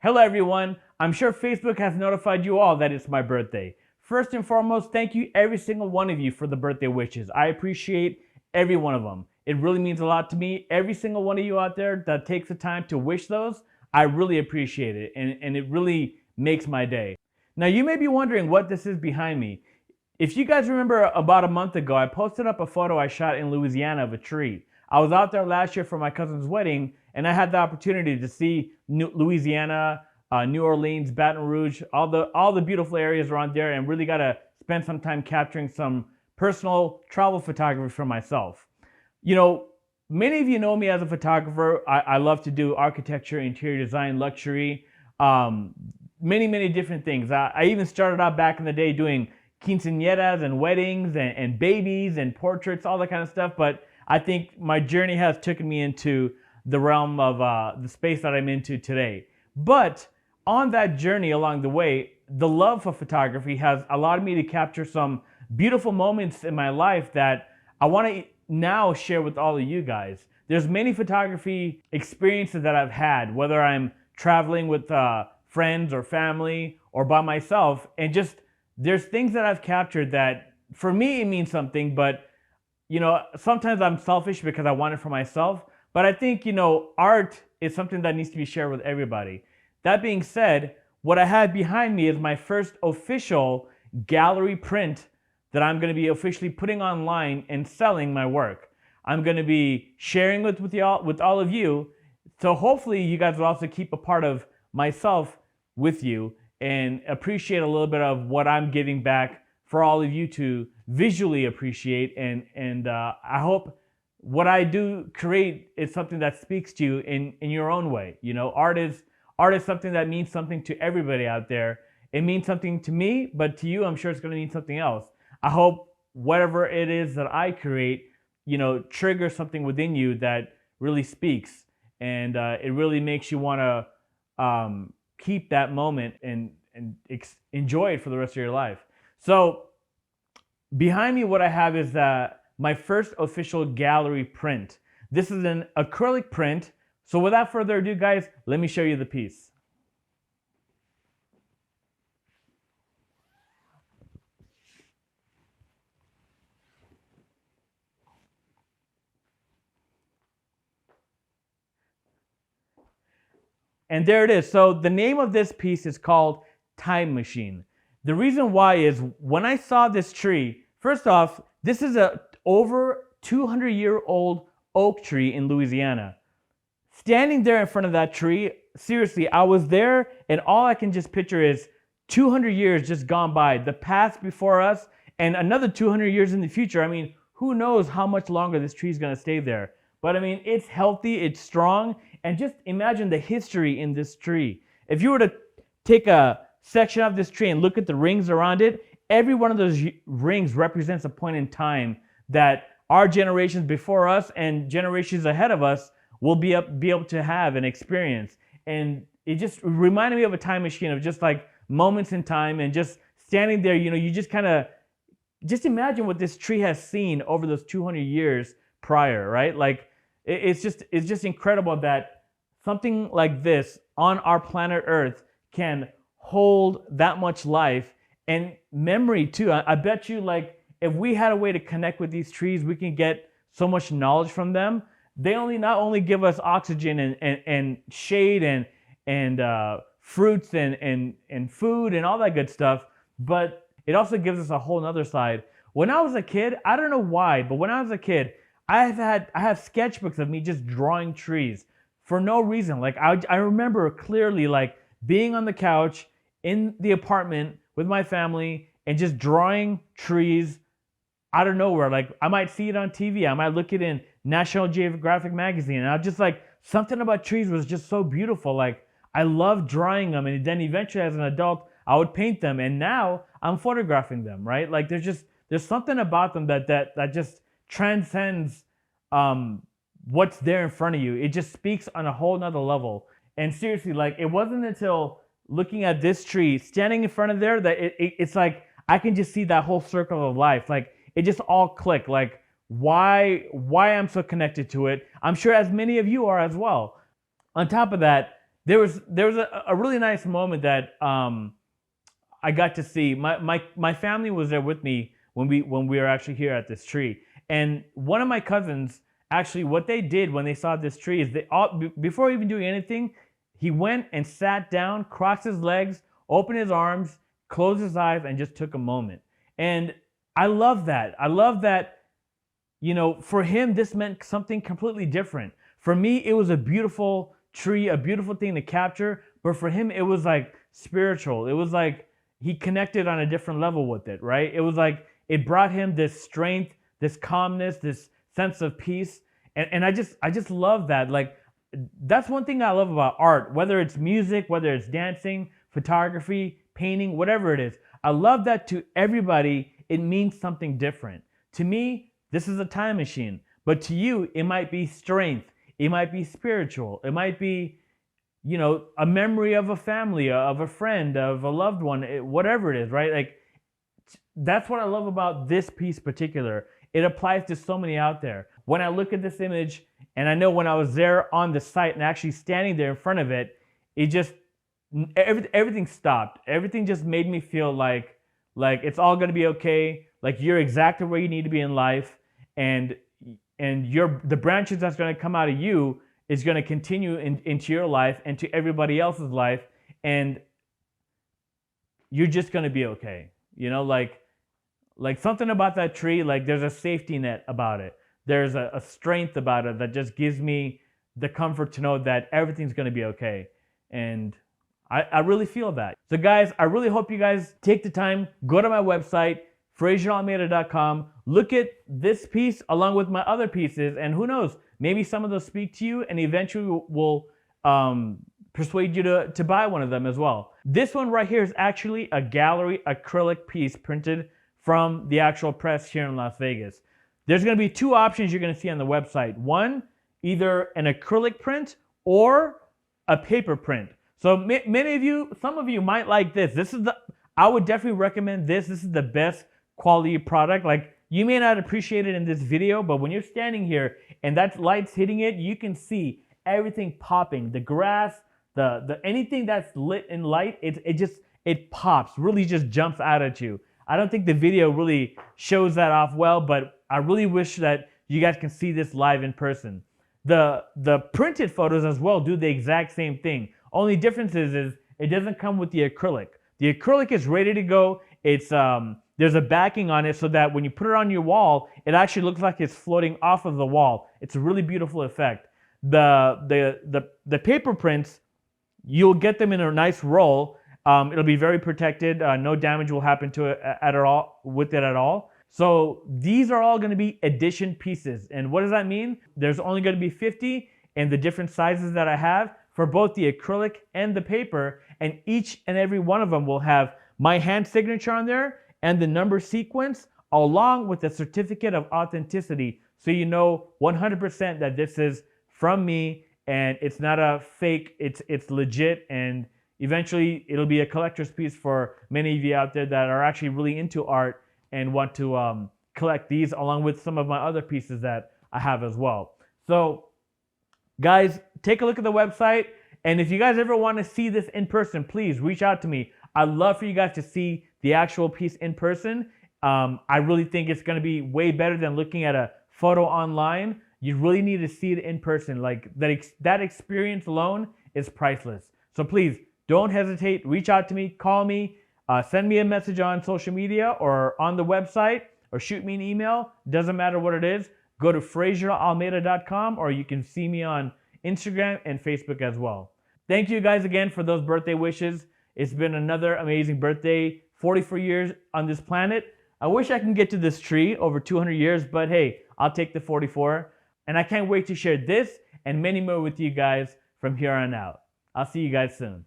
Hello everyone, I'm sure Facebook has notified you all that it's my birthday. First and foremost, thank you every single one of you for the birthday wishes. I appreciate every one of them. It really means a lot to me. Every single one of you out there that takes the time to wish those, I really appreciate it and it really makes my day. Now you may be wondering what this is behind me. If you guys remember about a month ago, I posted up a photo I shot in Louisiana of a tree. I was out there last year for my cousin's wedding, and I had the opportunity to see Louisiana, New Orleans, Baton Rouge, all the beautiful areas around there, and really got to spend some time capturing some personal travel photography for myself. You know, many of you know me as a photographer. I love to do architecture, interior design, luxury, many different things. I even started out back in the day doing quinceañeras and weddings and babies and portraits, all that kind of stuff. But I think my journey has taken me into the realm of the space that I'm into today. But on that journey along the way, the love for photography has allowed me to capture some beautiful moments in my life that I want to now share with all of you guys. There's many photography experiences that I've had, whether I'm traveling with friends or family or by myself, and just there's things that I've captured that for me it means something, but you know, sometimes I'm selfish because I want it for myself, but I think, you know, art is something that needs to be shared with everybody. That being said, what I have behind me is my first official gallery print that I'm going to be officially putting online and selling my work. I'm going to be sharing with all of you, so hopefully you guys will also keep a part of myself with you and appreciate a little bit of what I'm giving back for all of you to visually appreciate, and I hope what I do create is something that speaks to you in your own way. You know, art is something that means something to everybody out there. It means something to me, but to you, I'm sure it's going to mean something else. I hope whatever it is that I create, you know, triggers something within you that really speaks, and it really makes you want to keep that moment and enjoy it for the rest of your life. So behind me, what I have is my first official gallery print. This is an acrylic print. So without further ado, guys, let me show you the piece. And there it is. So the name of this piece is called Time Machine. The reason why is when I saw this tree, first off, this is a over 200-year-old oak tree in Louisiana. Standing there in front of that tree, seriously, I was there and all I can just picture is 200 years just gone by, the past before us, and another 200 years in the future. I mean, who knows how much longer this tree is going to stay there. But I mean, it's healthy, it's strong, and just imagine the history in this tree. If you were to take a section of this tree and look at the rings around it, every one of those rings represents a point in time that our generations before us and generations ahead of us will be able to have and experience. And it just reminded me of a time machine of just like moments in time and just standing there, you know, you just kind of just imagine what this tree has seen over those 200 years prior, right? Like it's just incredible that something like this on our planet Earth can hold that much life and memory too. I bet you, like, if we had a way to connect with these trees, we can get so much knowledge from them. They not only give us oxygen and shade and fruits and food and all that good stuff, but it also gives us a whole nother side. When I was a kid, I don't know why, but when I was a kid, I have sketchbooks of me just drawing trees for no reason. Like I remember clearly like being on the couch in the apartment with my family and just drawing trees out of nowhere. Like I might see it on TV, I might look it in National Geographic magazine, and I just like something about trees was just so beautiful. Like I loved drawing them, and then eventually as an adult I would paint them, and now I'm photographing them, right? Like there's something about them that just transcends what's there in front of you. It just speaks on a whole nother level. And seriously, like it wasn't until looking at this tree standing in front of there that it's like I can just see that whole circle of life. Like it just all clicked. Like why I'm so connected to it. I'm sure as many of you are as well. On top of that, There was a really nice moment that I got to see. My family was there with me when we were actually here at this tree. And one of my cousins, actually, what they did when they saw this tree is they all before even doing anything, he went and sat down, crossed his legs, opened his arms, closed his eyes, and just took a moment. And I love that. I love that, you know, for him, this meant something completely different. For me, it was a beautiful tree, a beautiful thing to capture. But for him, it was like spiritual. It was like he connected on a different level with it, right? It was like it brought him this strength, this calmness, this sense of peace. And I just love that. Like, that's one thing I love about art, whether it's music, whether it's dancing, photography, painting, whatever it is. I love that to everybody, it means something different. To me, this is a time machine. But to you, it might be strength. It might be spiritual. It might be, you know, a memory of a family, of a friend, of a loved one, whatever it is, right? Like, that's what I love about this piece particular. It applies to so many out there. When I look at this image, and I know when I was there on the site and actually standing there in front of it, it just, everything stopped. Everything just made me feel like it's all gonna be okay. Like, you're exactly where you need to be in life, and the branches that's gonna come out of you is gonna continue into your life and to everybody else's life, and you're just gonna be okay. You know, like something about that tree, like there's a safety net about it. There's a strength about it that just gives me the comfort to know that everything's gonna be okay. And I really feel that. So guys, I really hope you guys take the time, go to my website, FrazierAlmeida.com, look at this piece along with my other pieces, and who knows, maybe some of those speak to you and eventually will persuade you to buy one of them as well. This one right here is actually a gallery acrylic piece printed from the actual press here in Las Vegas. There's gonna be two options you're gonna see on the website. One, either an acrylic print or a paper print. So many of you, some of you might like this. I would definitely recommend this. This is the best quality product. Like, you may not appreciate it in this video, but when you're standing here and that light's hitting it, you can see everything popping. The grass, the anything that's lit in light, it pops, really just jumps out at you. I don't think the video really shows that off well, but I really wish that you guys can see this live in person. The printed photos as well do the exact same thing. Only difference is it doesn't come with the acrylic. The acrylic is ready to go. It's there's a backing on it so that when you put it on your wall, it actually looks like it's floating off of the wall. It's a really beautiful effect. The paper prints, you'll get them in a nice roll. It'll be very protected. No damage will happen to it at all. So these are all going to be edition pieces. And what does that mean? There's only going to be 50 in the different sizes that I have for both the acrylic and the paper. And each and every one of them will have my hand signature on there and the number sequence along with a certificate of authenticity. So you know 100% that this is from me and it's not a fake, it's legit. And eventually it'll be a collector's piece for many of you out there that are actually really into art and want to collect these along with some of my other pieces that I have as well. So guys, take a look at the website. And if you guys ever want to see this in person, please reach out to me. I'd love for you guys to see the actual piece in person. I really think it's going to be way better than looking at a photo online. You really need to see it in person. Like that experience alone is priceless. So please don't hesitate. Reach out to me, call me, send me a message on social media or on the website, or shoot me an email. Doesn't matter what it is. Go to FrazierAlmeida.com, or you can see me on Instagram and Facebook as well. Thank you guys again for those birthday wishes. It's been another amazing birthday, 44 years on this planet. I wish I can get to this tree over 200 years, but hey, I'll take the 44. And I can't wait to share this and many more with you guys from here on out. I'll see you guys soon.